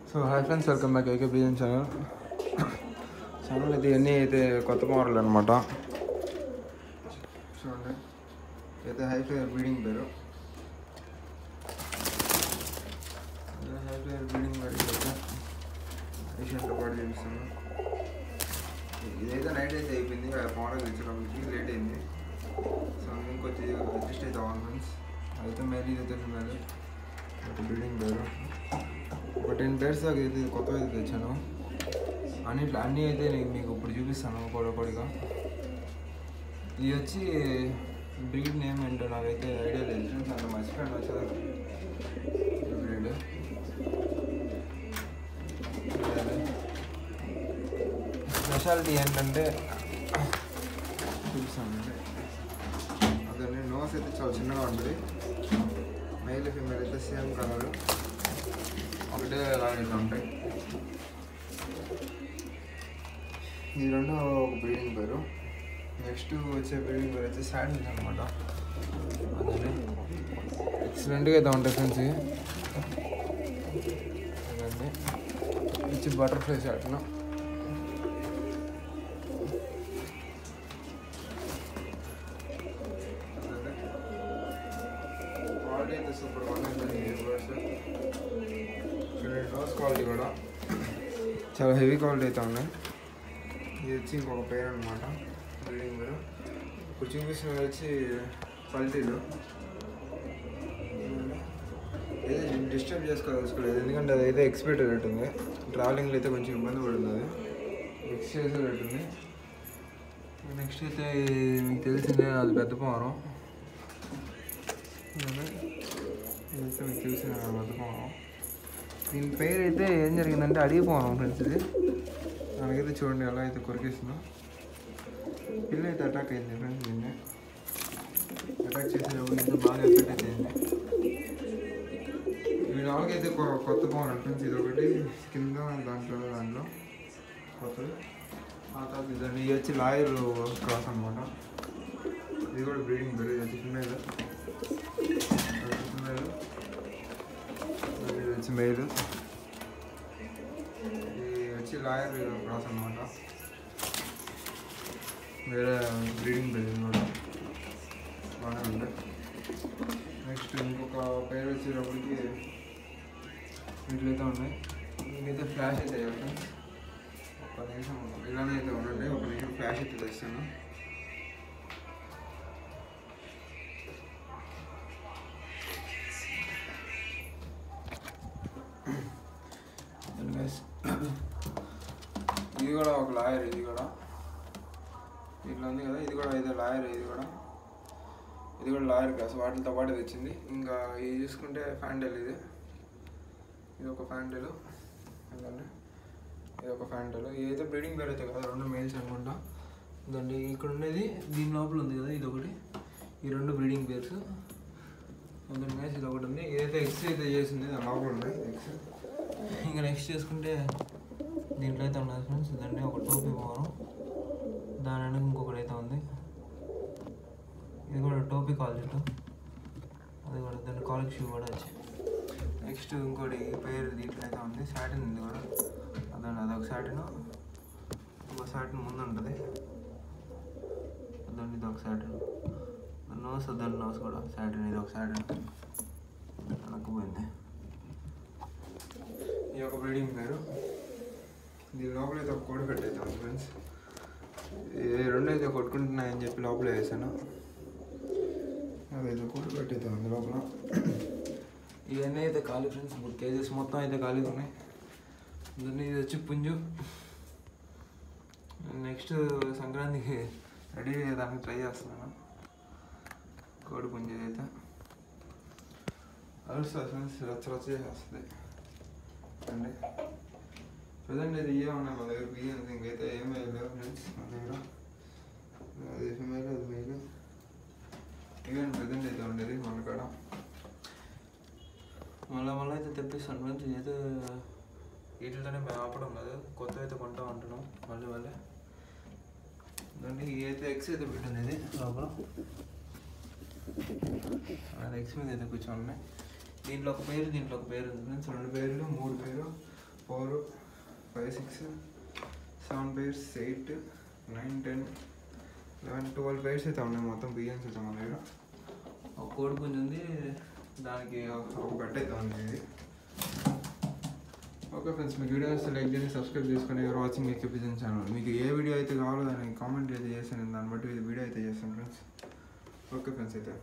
So hi friends, welcome back AK business channel అయితే ఇవన్నీ అయితే కొత్త మోడల్ అనమాట. చూడండి, అయితే హైఫ్లైర్ బ్రీడింగ్ పేరు. హైఫ్లైర్ బ్రీడింగ్ పేరు అయితే రీసెంట్గా పాటు చూపిస్తాను. ఇదైతే నైట్ అయితే అయిపోయింది, మోడల్ తెచ్చడానికి లేట్ అయింది. సో ఇంకొచ్చి అడ్జస్ట్ అయితే అవ్వాలి ఫ్రెండ్స్. అయితే మేరీ అయితే ఫిమేల్ బ్రీడింగ్ పేరు. ఒక 10 pairs దాకా అయితే కొత్తగా అయితే తెచ్చాను. అన్నీ అయితే నేను మీకు ఇప్పుడు చూపిస్తాను ఒక్కొక్కటిగా. ఇది వచ్చి బ్రీడ్ నేమ్ ఏంటో నాకైతే ఐడియా లేదు ఫ్రెండ్స్, అంటే మర్చిపోయాను వచ్చేది బ్రీడ్. స్పెషాలిటీ ఏంటంటే చూపిస్తానండి, అదే నోస్ అయితే చాలా చిన్నగా ఉంటుంది. మెయిల్ ఫీమేల్ అయితే సేమ్ కలర్ ఒకటే లాగా ఉంటాయి. ఈ రెండు ఒక బ్రీడింగ్ పేరు. నెక్స్ట్ వచ్చే బ్రీడింగ్ పేరు అయితే శాండిల్స్ అనమాట. అదే ఎక్సలెంట్గా అయితే ఉంటాయి ఫ్రెండ్స్. అదండి ఇచ్చి బటర్ఫ్లై శాటిన్. క్వాలిటీ అయితే సూపర్ చూడండి, నోస్ క్వాలిటీ కూడా చాలా హెవీ క్వాలిటీ అయితే ఉన్నాయి. ఇది వచ్చి ఇంకొక పేరు అనమాట బ్రీడింగ్ పేరు. ఇప్పుడు చూపిస్తున్నది వచ్చి పల్టీలు. ఏదో డిస్టర్బ్ చేసుకోలేదు, ఎందుకంటే అదైతే ఎక్స్పైరీ రేట్ ఉంది. ట్రావెలింగ్లో అయితే కొంచెం ఇబ్బంది పడుతుంది, అది ఎక్స్చేంజ్ రేట్ ఉంది. నెక్స్ట్ అయితే మీకు తెలిసిందే, అది పెద్ద పారం. ఇదైతే మీకు తెలిసిన పెద్ద పారం. దీని పేరు అయితే ఏం జరిగిందంటే అడిగిపోవడం ఫ్రెండ్స్. ఇది నాకైతే చూడండి ఎలా అయితే కొరికేస్తుందో. పిల్ల అయితే అటాక్ అయింది ఫ్రెండ్స్. దీన్ని అటాక్ చేసేటప్పుడు అయితే బాగా ఎఫెక్ట్ అయితే అయింది. ఇవి నాలుగైతే కొత్త బాగున్నాయి ఫ్రెండ్స్. ఇది ఒకటి కింద దాంట్లో కొత్తది. ఆ తర్వాత ఇదండి, ఇది వచ్చి లాయర్ క్రాస్ అనమాట. ఇది కూడా బ్రీడింగ్ పేరు. ఇది వచ్చి ఫిమేల్, ఇది వచ్చి మెయిల్. లాయర్ క్రాస్ అనమాట, వేరే బ్రీడింగ్ పేరు కూడా బాగానే ఉంది. నెక్స్ట్ ఇంకొక పేరు వచ్చేటప్పటికి వీటిలో ఉన్నాయి. దీనికైతే ఫ్లాష్ అయితే ఫ్రెండ్స్. ఒక నిమిషం ఇలానే అయితే ఉండండి, ఒక నిమిషం ఫ్లాష్ అయితే తెస్తాను. ఇది కూడా ఒక లాయర్. ఇది కూడా ఇట్లా ఉంది కదా, ఇది కూడా అయితే లాయర్. ఇది కూడా లాయర్ క్లాస్, వాటితో పాటు తెచ్చింది. ఇంకా ఇది చూసుకుంటే ఫ్యాంటెల్. ఇది ఒక ఫ్యాంటెల్. అదండి, ఇది ఒక ఫ్యాంటెల్. ఇది అయితే బ్రీడింగ్ పేరు అయితే కదా, రెండు మెయిల్స్ అనుకుంటా. ఇదండి ఇక్కడ ఉండేది దీని లోపల ఉంది కదా, ఇది ఒకటి. ఈ రెండు బ్రీడింగ్ పేర్స్. అదండి మేల్స్. ఇది ఒకటి ఉంది. ఏదైతే ఎక్స్ అయితే చేసింది దాని లోపల ఉన్నాయి ఎక్స్. ఇంకా నెక్స్ట్ చేసుకుంటే దీంట్లో అయితే ఉన్నది ఫ్రెండ్స్. ఇదండి ఒక టోపీ మోరం, దాని వెనక ఇంకొకటి అయితే ఉంది. ఇది కూడా టోపీ కాలేజ్, అది కూడా దాని కాలేజ్ షూ కూడా వచ్చి. నెక్స్ట్ ఇంకోటి పేరు దీంట్లో అయితే ఉంది శాటిన్. ఇది కూడా అదండి, అదొక శాటిన్. ఒక శాటిన్ ముందు ఉంటుంది. అదండి ఇది ఒక శాటిన్. నోస్, దాని నోస్ కూడా శాటిన్. ఇది ఒక శాటిన్ వెనక్కిపోయింది. ఈ యొక్క బ్రీడింగ్ పేరు. దీని లోపల అయితే ఒక కోడి పెట్టేద్దాం ఫ్రెండ్స్. రెండు అయితే కొట్టుకుంటున్నాయని చెప్పి లోపల వేసాను. అదైతే కోడి పెట్టేద్దాం అందు లోపల. ఇవన్నీ అయితే ఖాళీ ఫ్రెండ్స్. 3 కేజెస్ మొత్తం అయితే ఖాళీగా ఉన్నాయి. దాన్ని ఇది వచ్చి పుంజు. నెక్స్ట్ సంక్రాంతికి రెడీ అయ్యేదానికి ట్రై చేస్తున్నాను. కోడి పుంజు అయితే అరుస్తుంది ఫ్రెండ్స్, రచ్చ చేసేస్తుంది అండి. ప్రజెంట్ అయితే ఇవే ఉన్నాయి మన దగ్గర. బియ్యం ఇంకైతే ఏం వేయలేవు ఫ్రెండ్స్ మన దగ్గర. అది ఫిమేల్, అది మెయిల్. ఇవన్నీ ప్రజెంట్ అయితే ఉండేది మన కాడ. మళ్ళీ అయితే తెప్పిస్తాను ఫ్రెండ్స్. ఇదైతే వీటితోనే మేము ఆపడం లేదు, కొత్త అయితే కొంటా ఉంటున్నాం మళ్ళీ. దాన్ని ఇదైతే ఎక్స్ అయితే పెట్టింది. ఇది లోపల అది ఎక్స్ మీద అయితే కూర్చొని ఉన్నాయి. దీంట్లో ఒక పేరు ఉంది ఫ్రెండ్స్. 2 పేర్లు 3 పేరు 4 5 6 7 pairs 8 9 10 11 12 pairs అయితే ఉన్నాయి మొత్తం బియ్యన్స్ అయితే మన దగ్గర. ఒక కోడి పుంజు ఉంది, దానికి ఒక బట్ట అయితే ఉంది ఇది. ఓకే ఫ్రెండ్స్, మీకు వీడియో వస్తే లైక్ చేసి సబ్స్క్రైబ్ చేసుకొని ఎవరు వాచింగ్ ఏకే పిజన్ ఛానల్. మీకు ఏ వీడియో అయితే కావాలో దాన్ని కామెంట్ అయితే చేస్తాను, దాన్ని బట్టి వీడియో అయితే చేస్తాను ఫ్రెండ్స్. ఓకే ఫ్రెండ్స్ అయితే.